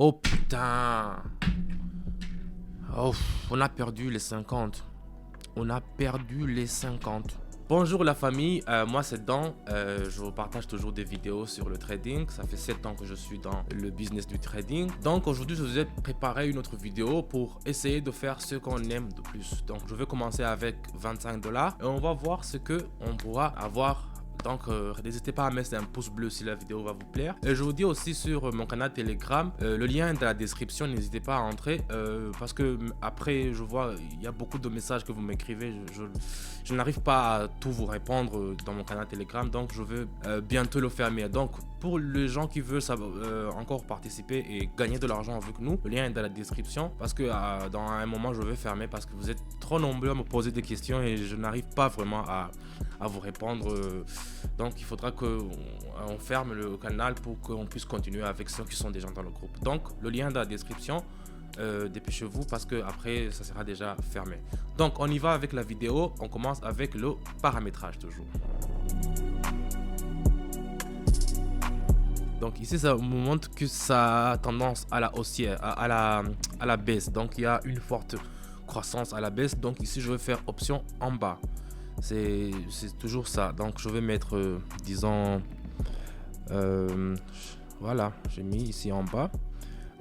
Oh putain. Oh, on a perdu les 50. On a perdu les 50. Bonjour la famille, moi c'est Dan, je vous partage toujours des vidéos sur le trading. Ça fait 7 ans que je suis dans le business du trading. Donc aujourd'hui je vous ai préparé une autre vidéo pour essayer de faire ce qu'on aime de plus. Donc je vais commencer avec 25 $ et on va voir ce que on pourra avoir. Donc n'hésitez pas à mettre un pouce bleu si la vidéo va vous plaire. Et je vous dis aussi sur mon canal Telegram, le lien est dans la description, n'hésitez pas à entrer parce que après je vois il y a beaucoup de messages que vous m'écrivez, je n'arrive pas à tout vous répondre dans mon canal Telegram, donc je veux bientôt le fermer. Donc pour les gens qui veulent encore participer et gagner de l'argent avec nous, le lien est dans la description parce que dans un moment je vais fermer parce que vous êtes trop nombreux à me poser des questions et je n'arrive pas vraiment à vous répondre. Donc il faudra qu'on ferme le canal pour qu'on puisse continuer avec ceux qui sont déjà dans le groupe. Donc le lien dans la description, dépêchez-vous parce que après ça sera déjà fermé. Donc on y va avec la vidéo, on commence avec le paramétrage toujours. Donc ici ça me montre que ça a tendance à la haussière, à la baisse. Donc il y a une forte croissance à la baisse. Donc ici je vais faire option en bas. C'est toujours ça. Donc je vais mettre disons voilà, j'ai mis ici en bas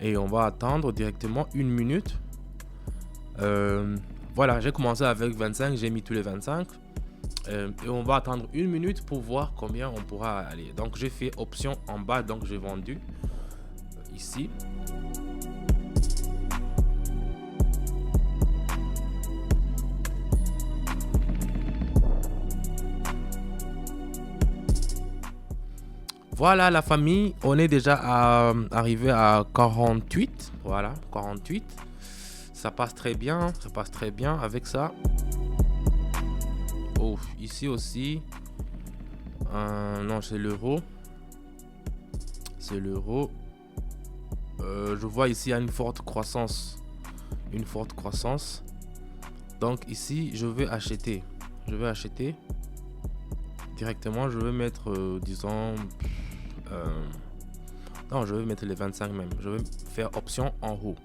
et on va attendre directement une minute. Voilà, j'ai commencé avec 25, j'ai mis tous les 25 et on va attendre une minute pour voir combien on pourra aller. Donc j'ai fait option en bas, donc j'ai vendu ici. Voilà la famille, on est déjà arrivé à 48. Voilà, 48. Ça passe très bien, avec ça. Oh, ici aussi. Non, c'est l'euro. C'est l'euro. Je vois ici il y a une forte croissance. Donc ici, je vais acheter. Directement, je vais mettre, disons... non, je vais mettre les 25 même. Je vais faire option en haut.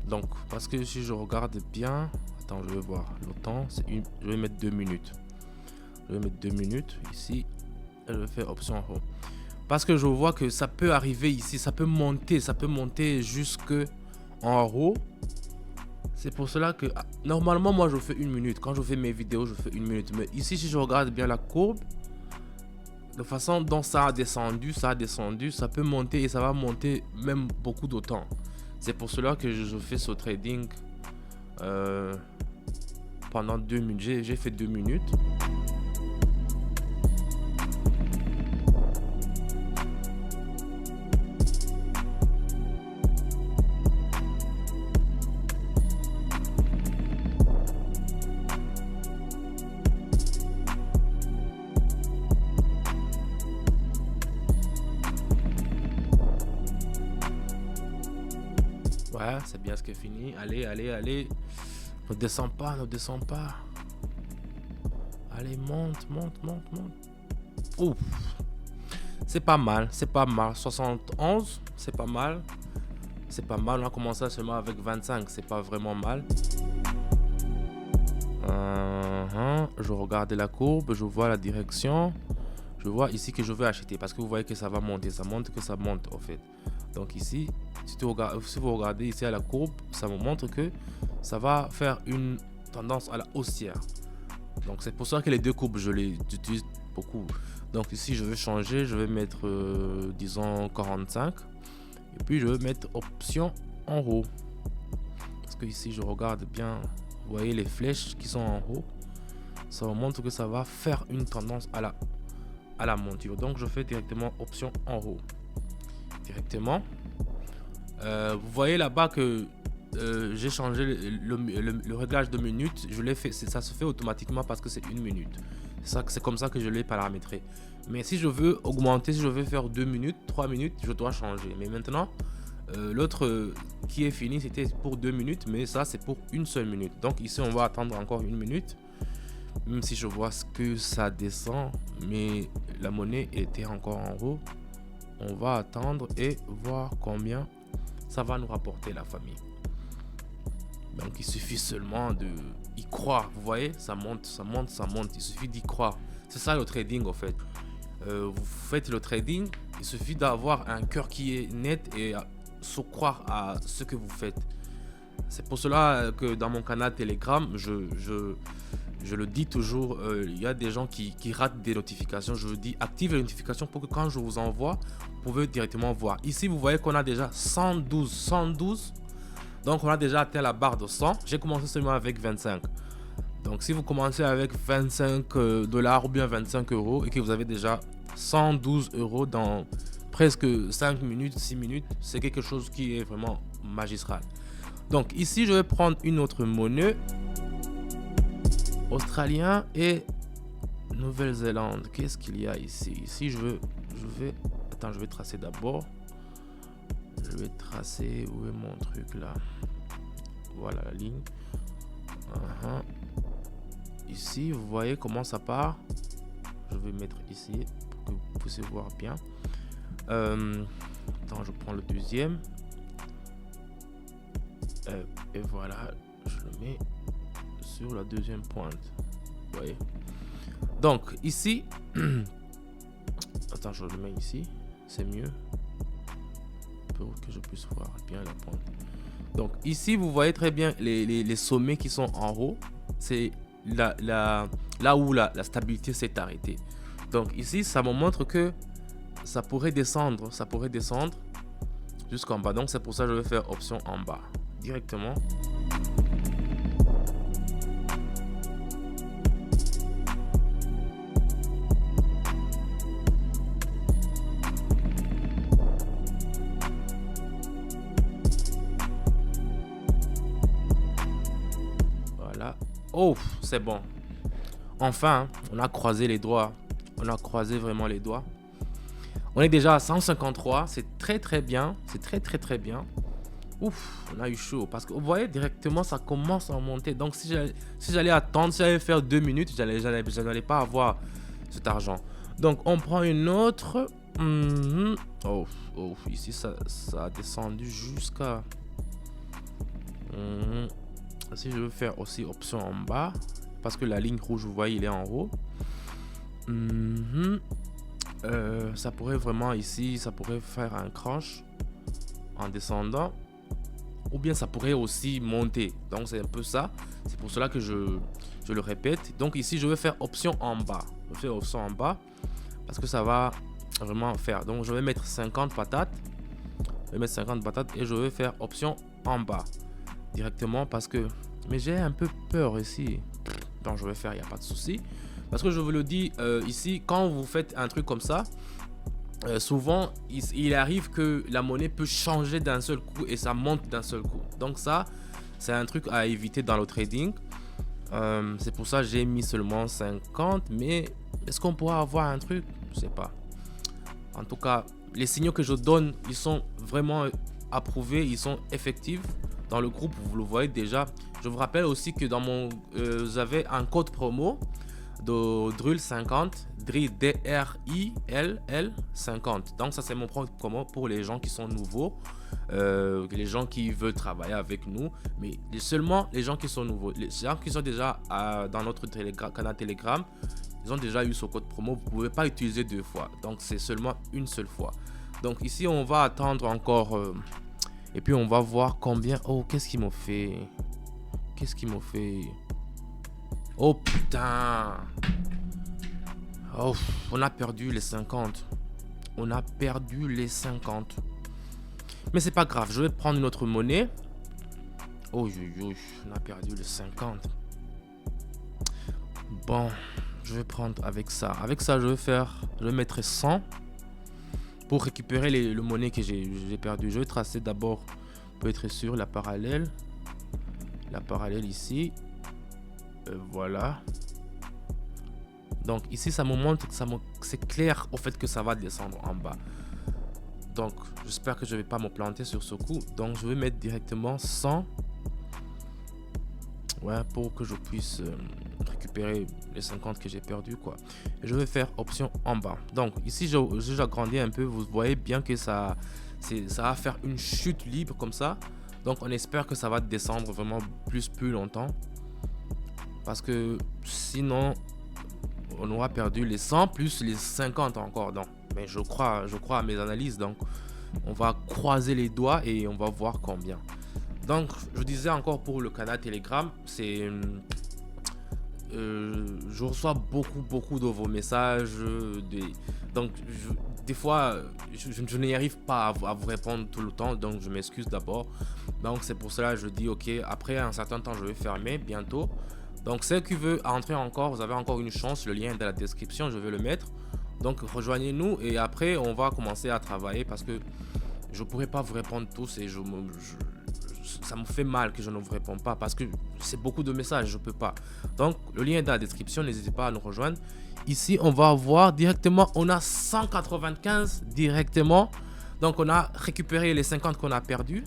Donc, parce que si je regarde bien... Attends, je vais voir. Le temps, je vais mettre 2 minutes. Ici. Et je vais faire option en haut. Parce que je vois que ça peut arriver ici. Ça peut monter jusque en haut. C'est pour cela que... Normalement, moi, je fais 1 minute. Quand je fais mes vidéos, je fais 1 minute. Mais ici, si je regarde bien la courbe... De façon dont ça a descendu, ça peut monter et ça va monter même beaucoup de temps. C'est pour cela que je fais ce trading pendant 2 minutes. J'ai fait 2 minutes. Ouais, c'est bien ce qui est fini. Allez. Ne descends pas. Allez, monte. Ouf. C'est pas mal. 71, c'est pas mal. On a commencé seulement avec 25, c'est pas vraiment mal. Je regarde la courbe, je vois la direction. Je vois ici que je vais acheter parce que vous voyez que ça va monter. Ça monte en fait. Donc ici, si vous regardez ici à la courbe, ça me montre que ça va faire une tendance à la haussière. Donc c'est pour ça que les deux courbes, je les utilise beaucoup. Donc ici, je vais changer, je vais mettre, disons, 45. Et puis, je vais mettre option en haut. Parce que ici, je regarde bien, vous voyez les flèches qui sont en haut. Ça me montre que ça va faire une tendance à la monture. Donc, je fais directement option en haut. Directement. Vous voyez là-bas que j'ai changé le réglage de minutes. Je l'ai fait, ça se fait automatiquement parce que c'est 1 minute. C'est comme ça que je l'ai paramétré. Mais si je veux augmenter, si je veux faire 2 minutes, 3 minutes, je dois changer. Mais maintenant, l'autre qui est fini, c'était pour 2 minutes, mais ça c'est pour 1 seule minute. Donc ici, on va attendre encore 1 minute. Même si je vois que ça descend, mais la monnaie était encore en haut. On va attendre et voir combien ça va nous rapporter la famille. Donc il suffit seulement de y croire. Vous voyez, ça monte, ça monte, ça monte. Il suffit d'y croire. C'est ça le trading en fait. Vous faites le trading, il suffit d'avoir un cœur qui est net et se croire à ce que vous faites. C'est pour cela que dans mon canal Telegram, je le dis toujours, il y a des gens qui ratent des notifications. Je vous dis, active les notifications pour que quand je vous envoie, vous pouvez directement voir. Ici, vous voyez qu'on a déjà 112. Donc, on a déjà atteint la barre de 100. J'ai commencé seulement avec 25. Donc, si vous commencez avec 25 $ ou bien 25 € et que vous avez déjà 112 € dans presque 5 minutes, 6 minutes, c'est quelque chose qui est vraiment magistral. Donc, ici, je vais prendre une autre monnaie. Australien et Nouvelle-Zélande. Qu'est-ce qu'il y a ici? Ici, je vais tracer d'abord. Je vais tracer, où est mon truc là? Voilà la ligne. Ici, vous voyez comment ça part. Je vais mettre ici pour que vous puissiez voir bien. Attends, je prends le deuxième. Et voilà, je le mets sur la deuxième pointe. Vous voyez. Donc ici, attends, je le mets ici. C'est mieux pour que je puisse voir bien la pointe. Donc ici, vous voyez très bien les sommets qui sont en haut. C'est là où la stabilité s'est arrêtée. Donc ici, ça me montre que ça pourrait descendre. Ça pourrait descendre jusqu'en bas. Donc c'est pour ça que je vais faire option en bas directement. Oh, c'est bon. Enfin, on a croisé les doigts. On a croisé vraiment les doigts. On est déjà à 153. C'est très bien. C'est très bien. Ouf, on a eu chaud. Parce que vous voyez, directement, ça commence à monter. Donc, si j'allais attendre, si j'allais faire 2 minutes, je n'allais pas avoir cet argent. Donc, on prend une autre. Oh, ici, ça a descendu jusqu'à... Si je veux faire aussi option en bas, parce que la ligne rouge, vous voyez, il est en haut. Ça pourrait vraiment ici, ça pourrait faire un crunch en descendant. Ou bien ça pourrait aussi monter. Donc c'est un peu ça. C'est pour cela que je le répète. Donc ici, je vais faire option en bas. Je vais faire option en bas parce que ça va vraiment faire. Donc je vais mettre 50 patates. Je vais mettre 50 patates et je vais faire option en bas directement parce que... Mais j'ai un peu peur ici. Donc je vais faire, il n'y a pas de souci. Parce que je vous le dis ici, quand vous faites un truc comme ça, souvent il arrive que la monnaie peut changer d'un seul coup et ça monte d'un seul coup. Donc ça, c'est un truc à éviter dans le trading. C'est pour ça que j'ai mis seulement 50. Mais est-ce qu'on pourra avoir un truc? Je sais pas. En tout cas, les signaux que je donne, ils sont vraiment approuvés, ils sont effectifs. Dans le groupe, vous le voyez déjà. Je vous rappelle aussi que dans mon, vous avez un code promo de Dril50, DRIL 50. Donc ça, c'est mon code promo pour les gens qui sont nouveaux, les gens qui veulent travailler avec nous, mais seulement les gens qui sont nouveaux. Les gens qui sont déjà dans notre canal Telegram, ils ont déjà eu ce code promo. Vous ne pouvez pas utiliser 2 fois. Donc c'est seulement une seule fois. Donc ici, on va attendre encore... et puis on va voir combien... Oh, qu'est-ce qu'ils m'ont fait? Qu'est-ce qu'ils m'ont fait? Oh putain! Oh, on a perdu les 50. On a perdu les 50. Mais c'est pas grave, je vais prendre une autre monnaie. Oh, on a perdu les 50. Bon, je vais prendre avec ça. Avec ça, je vais mettre 100 pour récupérer le monnaie que j'ai perdu. Je vais tracer d'abord pour être sûr la parallèle. La parallèle ici. Voilà. Donc ici, ça me montre que c'est clair au fait que ça va descendre en bas. Donc j'espère que je ne vais pas me planter sur ce coup. Donc je vais mettre directement 100. Ouais, pour que je puisse récupérer les 50 que j'ai perdu quoi. Et je vais faire option en bas. Donc ici j'agrandis un peu, vous voyez bien que ça va faire une chute libre comme ça. Donc on espère que ça va descendre vraiment plus longtemps, parce que sinon on aura perdu les 100 plus les 50 encore. Donc mais je crois à mes analyses, donc on va croiser les doigts et on va voir combien. Donc je disais encore pour le canal Telegram, c'est je reçois beaucoup de vos messages, donc des fois je n'y arrive pas à vous répondre tout le temps, donc je m'excuse d'abord. Donc c'est pour cela que je dis ok, après un certain temps je vais fermer bientôt. Donc ceux qui veulent entrer encore, vous avez encore une chance, le lien est dans la description, je vais le mettre. Donc rejoignez-nous et après on va commencer à travailler, parce que je pourrais pas vous répondre tous et ça me fait mal que je ne vous réponds pas, parce que c'est beaucoup de messages, je peux pas. Donc le lien est dans la description, n'hésitez pas à nous rejoindre. Ici on va voir directement, on a 195 directement. Donc on a récupéré les 50 qu'on a perdu.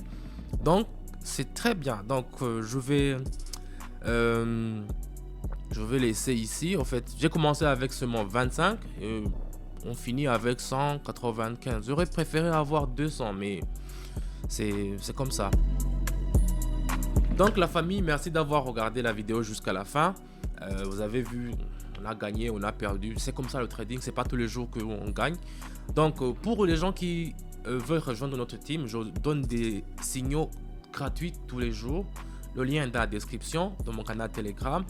Donc c'est très bien. Donc je vais laisser ici. En fait j'ai commencé avec seulement 25 et on finit avec 195. J'aurais préféré avoir 200, mais c'est comme ça. Donc la famille, merci d'avoir regardé la vidéo jusqu'à la fin. Vous avez vu, on a gagné, on a perdu. C'est comme ça le trading, c'est pas tous les jours qu'on gagne. Donc pour les gens qui veulent rejoindre notre team, je donne des signaux gratuits tous les jours. Le lien est dans la description de mon canal Telegram.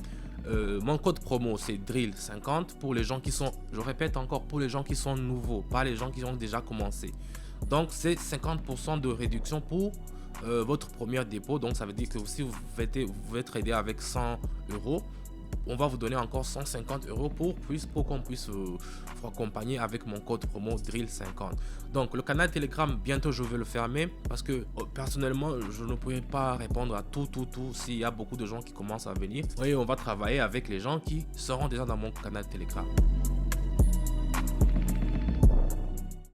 Mon code promo c'est Drill50 pour les gens qui sont, je répète encore, pour les gens qui sont nouveaux, pas les gens qui ont déjà commencé. Donc c'est 50% de réduction pour votre premier dépôt. Donc ça veut dire que si vous pouvez trader avec 100 euros, on va vous donner encore 150 euros pour qu'on puisse vous accompagner avec mon code promo Drill50. Donc le canal Telegram, bientôt je vais le fermer, parce que personnellement je ne pourrais pas répondre à tout s'il y a beaucoup de gens qui commencent à venir. Oui, on va travailler avec les gens qui seront déjà dans mon canal Telegram.